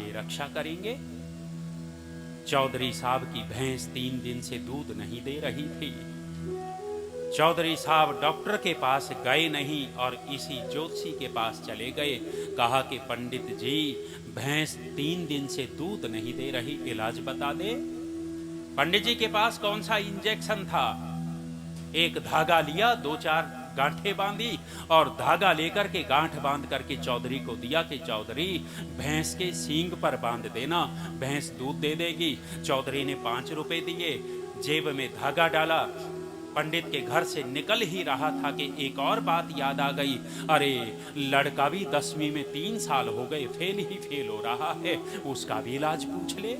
ये रक्षा करेंगे। चौधरी साहब की भैंस 3 दिन से दूध नहीं दे रही थी। चौधरी साहब डॉक्टर के पास गए नहीं और इसी ज्योतिषी के पास चले गए। कहा कि पंडित जी, भैंस 3 दिन से दूध नहीं दे रही, इलाज बता दे। पंडित जी के पास कौन सा इंजेक्शन था? एक धागा लिया, 2-4 गांठें बांधी और धागा लेकर के गांठ बांध करके चौधरी को दिया कि चौधरी, भैंस के सींग पर बांध देना, भैंस दूध दे देगी। चौधरी ने 5 रुपए दिए, जेब में धागा डाला, पंडित के घर से निकल ही रहा था कि एक और बात याद आ गई। अरे, लड़का भी 10वीं में 3 साल हो गए, फेल ही फेल हो रहा है, उसका भी इलाज पूछ ले।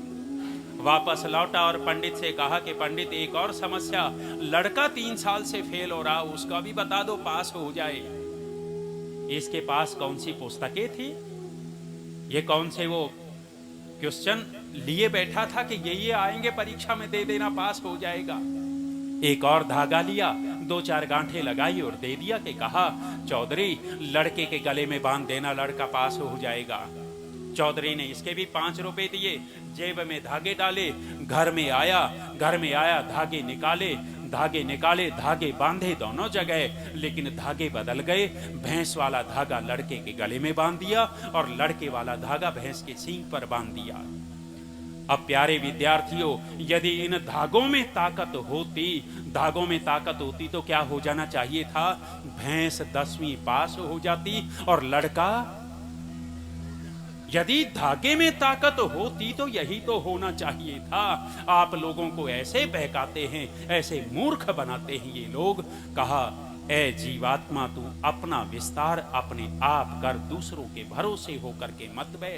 वापस लौटा और पंडित से कहा कि पंडित, एक और समस्या, लड़का 3 साल से फेल हो रहा, उसका भी बता दो, पास हो जाए। इसके पास कौन सी पुस्तकें थी? ये कौन से वो क्वेश्चन लिए बैठा था कि ये आएंगे परीक्षा में, दे देना, पास हो जाएगा। एक और धागा लिया, 2-4 गांठें लगाई और दे दिया कि कहा चौधरी, लड़के के गले में बांध देना, लड़का पास हो जाएगा। चौधरी ने इसके भी 5 रुपए दिए, जेब में धागे डाले, घर में आया, धागे निकाले, धागे बांधे दोनों जगह, लेकिन धागे बदल गए। भैंस वाला धागा लड़के के गले में बांध दिया और लड़के वाला धागा भैंस के सींग पर बांध दिया। अब प्यारे विद्यार्थियों, यदि इन धागों में ताकत होती तो क्या हो जाना चाहिए था? भैंस 10वीं पास हो जाती और लड़का, यदि धागे में ताकत होती तो यही तो होना चाहिए था। आप लोगों को ऐसे बहकाते हैं, ऐसे मूर्ख बनाते हैं ये लोग। कहा, ए जीवात्मा, तू अपना विस्तार अपने आप कर, दूसरों के भरोसे होकर के मत बैठ।